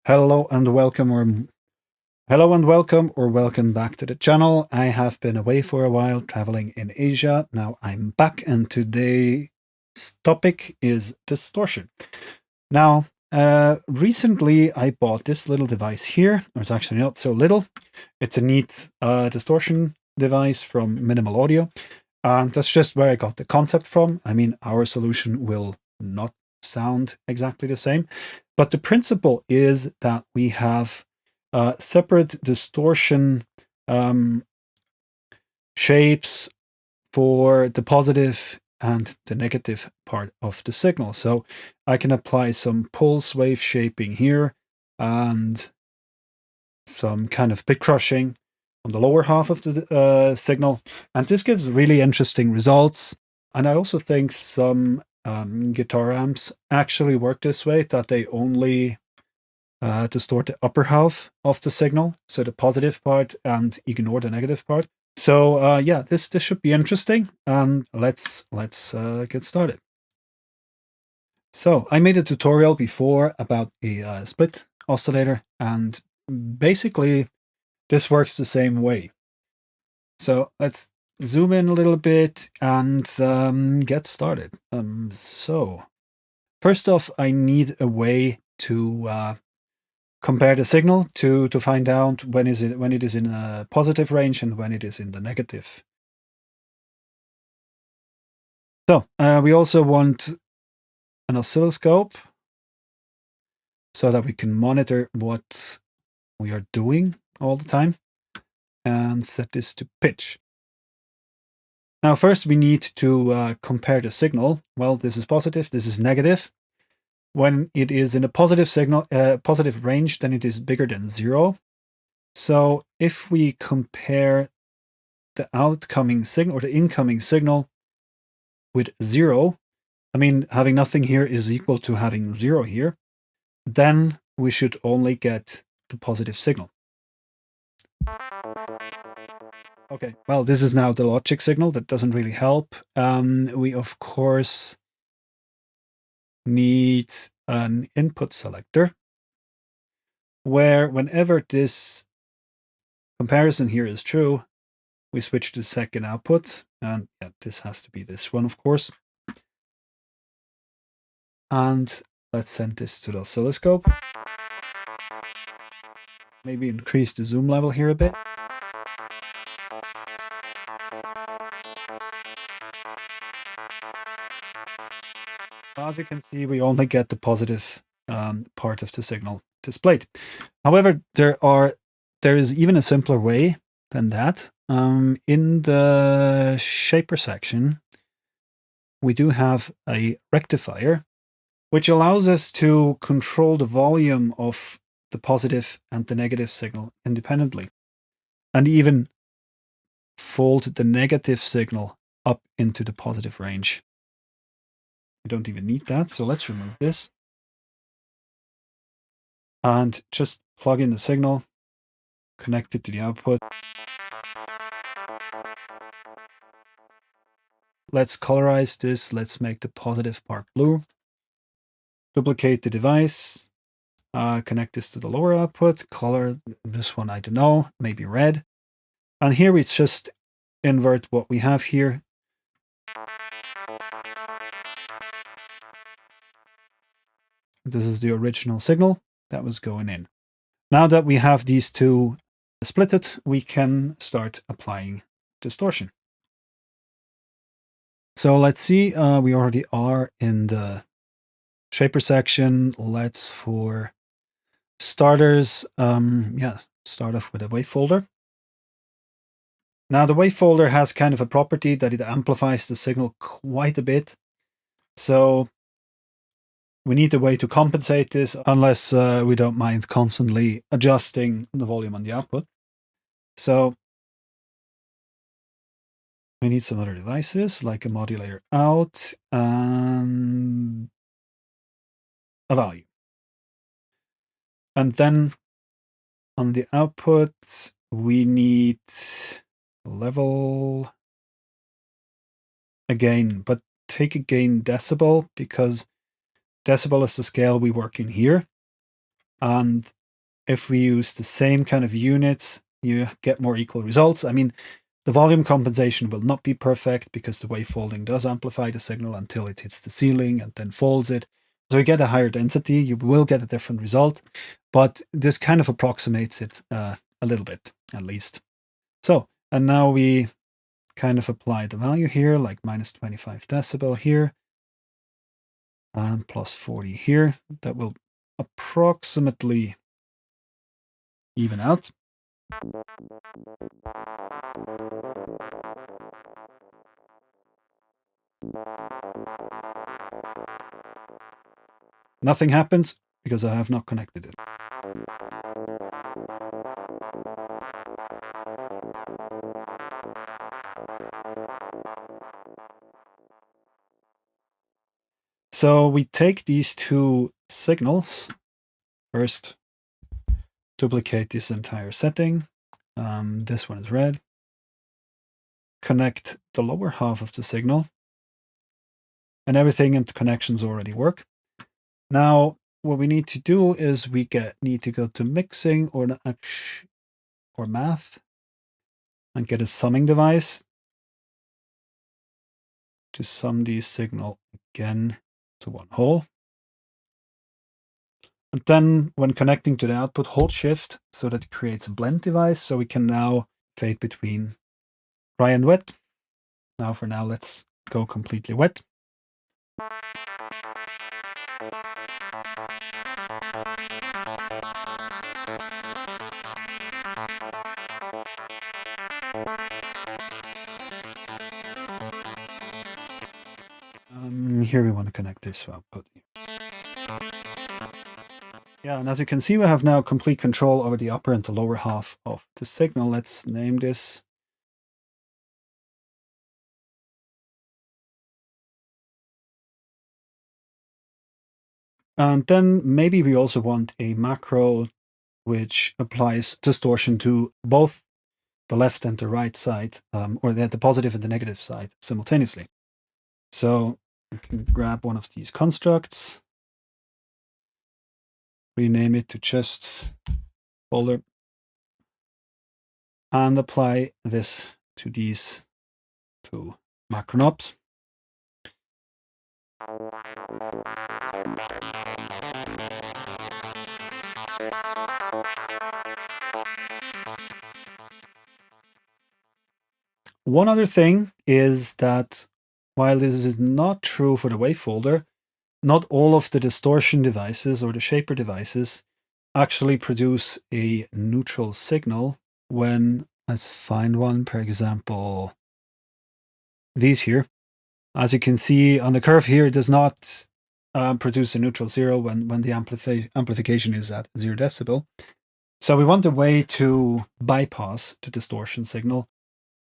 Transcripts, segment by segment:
Hello and welcome or welcome back to the channel. I have been away for a while traveling in Asia. Now I'm back and today's topic is distortion. Now, recently I bought this little device here. It's actually not so little. It's a neat distortion device from Minimal Audio. And that's just where I got the concept from. I mean, our solution will not sound exactly the same, but the principle is that we have separate distortion shapes for the positive and the negative part of the signal. So I can apply some pulse wave shaping here and some kind of bit crushing on the lower half of the signal. And this gives really interesting results. And I also think some guitar amps actually work this way, that they only distort the upper half of the signal, so the positive part, and ignore the negative part. So yeah, this should be interesting. And let's get started. So I made a tutorial before about a split oscillator, and basically this works the same way. So let's zoom in a little bit and get started. So first off, I need a way to compare the signal to find out when it is in a positive range and when it is in the negative. So we also want an oscilloscope so that we can monitor what we are doing all the time, and set this to pitch. Now first we need to compare the signal. Well, this is positive, this is negative. When it is in a positive signal, positive range, then it is bigger than 0. So if we compare the outcoming signal or the incoming signal with 0, I mean, having nothing here is equal to having 0 here, then we should only get the positive signal. Okay, well, this is now the logic signal. That doesn't really help. We, of course, need an input selector where whenever this comparison here is true, we switch to second output. And yeah, this has to be this one, of course. And let's send this to the oscilloscope. Maybe increase the zoom level here a bit. As you can see, we only get the positive part of the signal displayed. However, there is even a simpler way than that. In the shaper section, we do have a rectifier, which allows us to control the volume of the positive and the negative signal independently, and even fold the negative signal up into the positive range. We don't even need that, so let's remove this. And just plug in the signal, connect it to the output. Let's colorize this. Let's make the positive part blue. Duplicate the device. Connect this to the lower output. Color this one, I don't know, maybe red. And here we just invert what we have here. This is the original signal that was going in. Now that we have these two splitted, we can start applying distortion. So let's see, we already are in the shaper section. Let's, for starters, start off with a wave folder. Now the wave folder has kind of a property that it amplifies the signal quite a bit. So we need a way to compensate this, unless we don't mind constantly adjusting the volume on the output. So we need some other devices, like a modulator out and a value. And then on the output, we need level again, but take a gain decibel, because decibel is the scale we work in here. And if we use the same kind of units, you get more equal results. I mean, the volume compensation will not be perfect because the wave folding does amplify the signal until it hits the ceiling and then folds it. So you get a higher density, you will get a different result, but this kind of approximates it a little bit, at least. So, and now we kind of apply the value here, like minus 25 decibel here, and plus 40 here. That will approximately even out. Nothing happens because I have not connected it. So we take these two signals. First, duplicate this entire setting. This one is red. Connect the lower half of the signal. And everything in the connections already work. Now, what we need to do is we need to go to mixing or math and get a summing device to sum these signal again to one whole. And then when connecting to the output, hold shift so that it creates a blend device. So we can now fade between dry and wet. Now for now, let's go completely wet. Here we want to connect this output. Yeah, and as you can see, we have now complete control over the upper and the lower half of the signal. Let's name this. And then maybe we also want a macro which applies distortion to both the left and the right side, or the positive and the negative side simultaneously. So we can grab one of these constructs, rename it to just folder, and apply this to these two macro knobs. One other thing is that while this is not true for the wave folder, not all of the distortion devices or the shaper devices actually produce a neutral signal when, let's find one, for example, these here. As you can see on the curve here, it does not produce a neutral zero when the amplification is at 0 decibel. So we want a way to bypass the distortion signal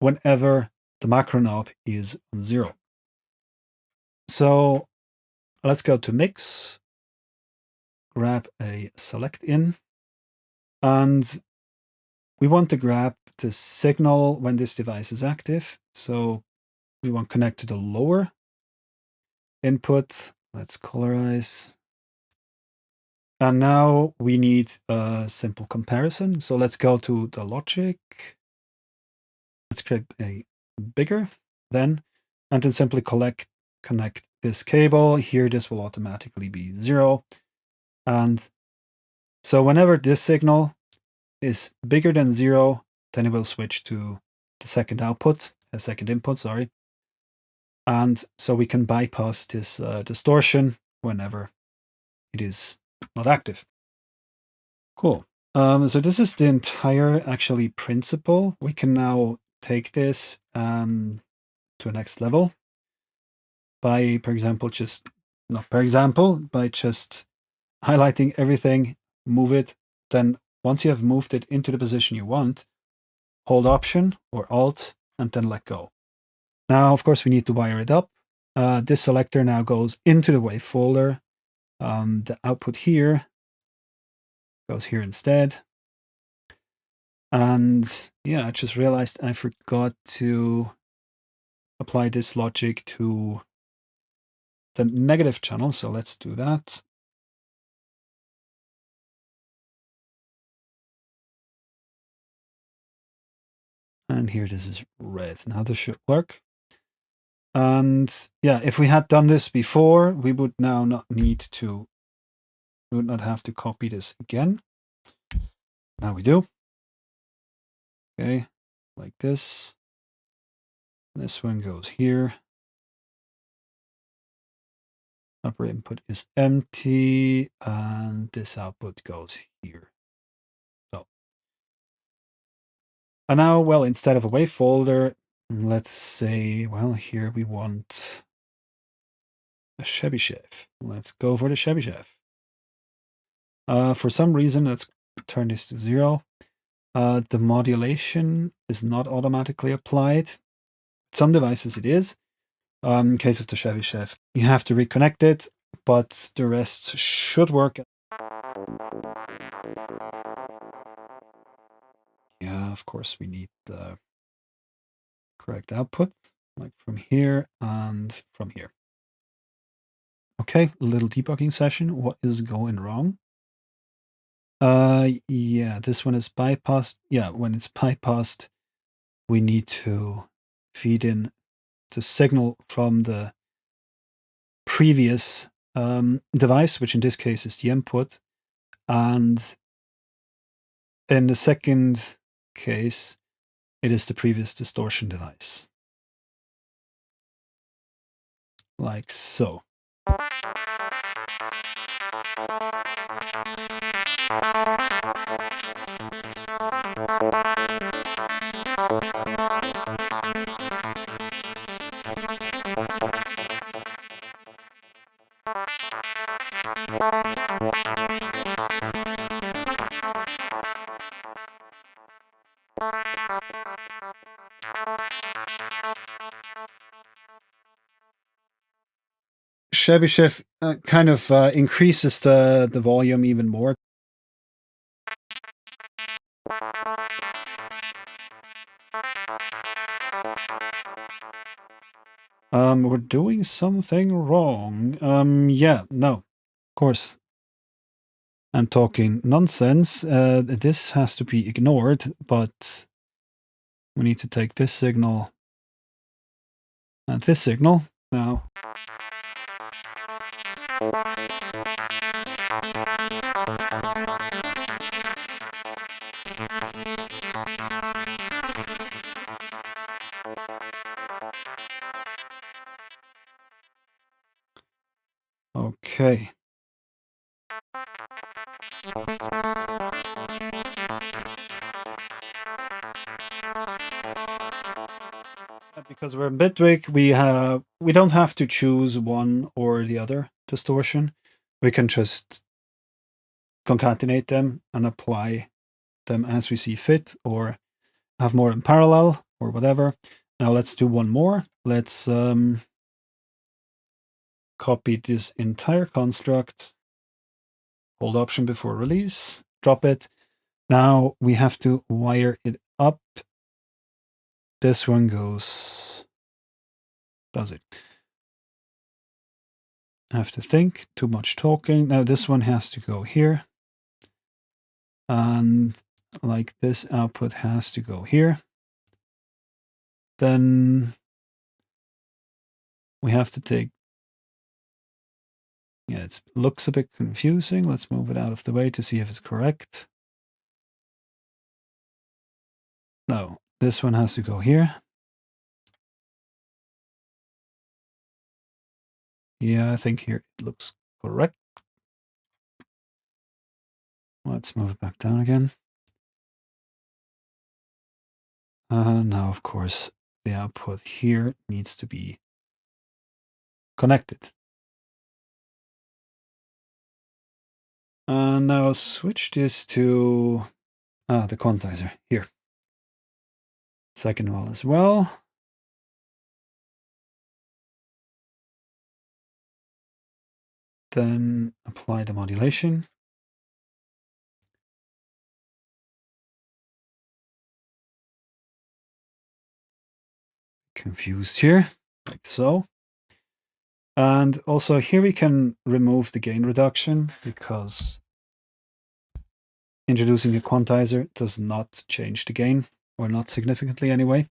whenever the macro knob is on 0. So let's go to mix, grab a select in, and we want to grab the signal when this device is active. So we want to connect to the lower input. Let's colorize. And now we need a simple comparison. So let's go to the logic. Let's create a bigger then, and then simply connect this cable. Here, this will automatically be 0. And so whenever this signal is bigger than 0, then it will switch to the second input, sorry. And so we can bypass this distortion whenever it is not active. Cool. So this is the entire actually principle. We can now take this to a next level by, by just highlighting everything, move it. Then once you have moved it into the position you want, hold Option or Alt and then let go. Now, of course, we need to wire it up. This selector now goes into the wave folder. The output here goes here instead. And yeah, I just realized I forgot to apply this logic to the negative channel. So let's do that. And here this is red. Now this should work. And yeah, if we had done this before, we would now not need to, we would not have to copy this again. Now we do. Okay, like this. This one goes here. Upper input is empty, and this output goes here. So, and now, well, instead of a wave folder, let's say, well, here we want a Chebyshev. Let's go for the Chebyshev. For some reason, let's turn this to 0. The modulation is not automatically applied. Some devices it is. In case of the Chebyshev, you have to reconnect it, but the rest should work. Yeah, of course, we need the correct output, like from here and from here. Okay, a little debugging session. What is going wrong? Yeah, this one is bypassed. Yeah, when it's bypassed, we need to feed in the signal from the previous device, which in this case is the input. And in the second case, it is the previous distortion device. Like so. Chebyshev kind of increases the volume even more. We're doing something wrong. Yeah, no, of course. I'm talking nonsense. This has to be ignored, but we need to take this signal and this signal now. Okay. Because we're in Bitwig, we don't have to choose one or the other distortion. We can just concatenate them and apply them as we see fit, or have more in parallel, or whatever. Now let's do one more. Let's copy this entire construct, hold Option before release, drop it. Now we have to wire it up. This one goes, does it? I have to think, too much talking. Now this one has to go here. And like this output has to go here. Then we have to take, yeah, it looks a bit confusing. Let's move it out of the way to see if it's correct. No, this one has to go here. Yeah, I think here it looks correct. Let's move it back down again. Now, of course, the output here needs to be connected. Now switch this to the quantizer here. Second wall as well. Then apply the modulation. Confused here, like so. And also here we can remove the gain reduction because introducing a quantizer does not change the gain. or not significantly anyway.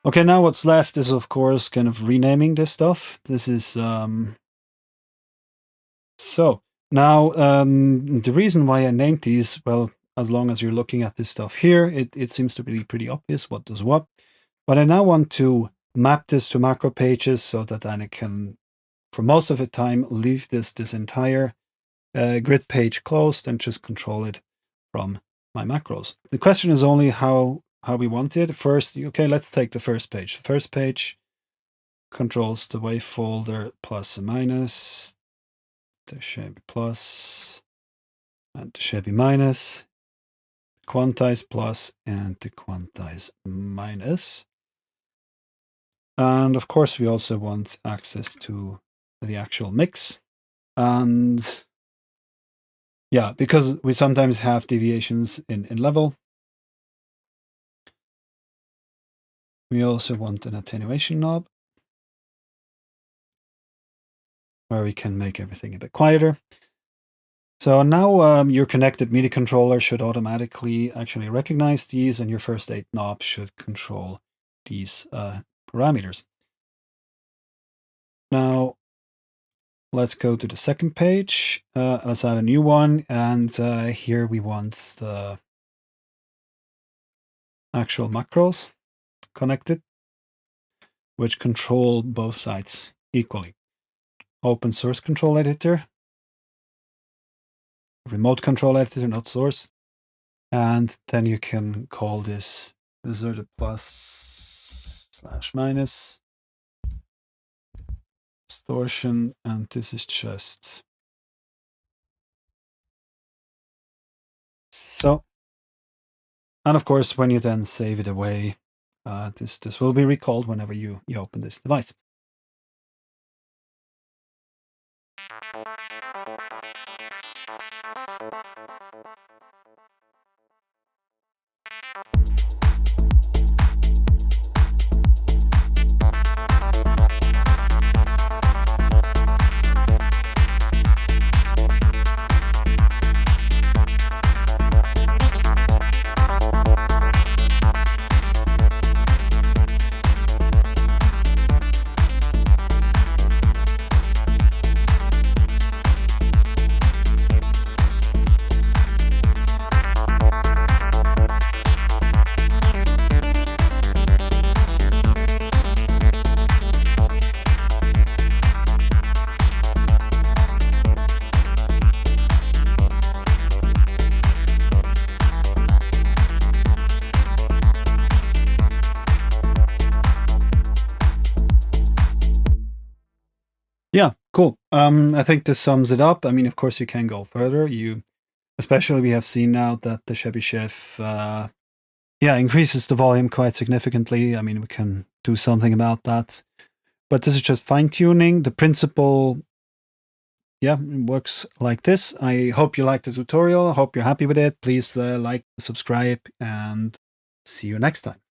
Okay, now what's left is, of course, kind of renaming this stuff. This is so now the reason why I named these, well, as long as you're looking at this stuff here, it seems to be pretty obvious what does what. But I now want to map this to macro pages so that then I can, for most of the time, leave this entire grid page closed and just control it from my macros. The question is only how we want it. First, okay, let's take the first page. The first page controls the wave folder plus and minus, the Shabby plus, and the Shabby minus, the quantize plus, and the quantize minus. And of course, we also want access to the actual mix. And yeah, because we sometimes have deviations in level, we also want an attenuation knob where we can make everything a bit quieter. So now your connected MIDI controller should automatically actually recognize these, and your first 8 knobs should control these parameters. Now, let's go to the second page. Let's add a new one, and here we want the actual macros connected, which control both sides equally. Open source control editor, remote control editor, not source. And then you can call this, these are the plus / minus, distortion, and this is just so. And of course, when you then save it away, this will be recalled whenever you open this device. Yeah, cool. I think this sums it up. I mean, of course, you can go further. Especially we have seen now that the Shabby Chef, increases the volume quite significantly. I mean, we can do something about that. But this is just fine tuning. The principle, it works like this. I hope you liked the tutorial. I hope you're happy with it. Please like, subscribe, and see you next time.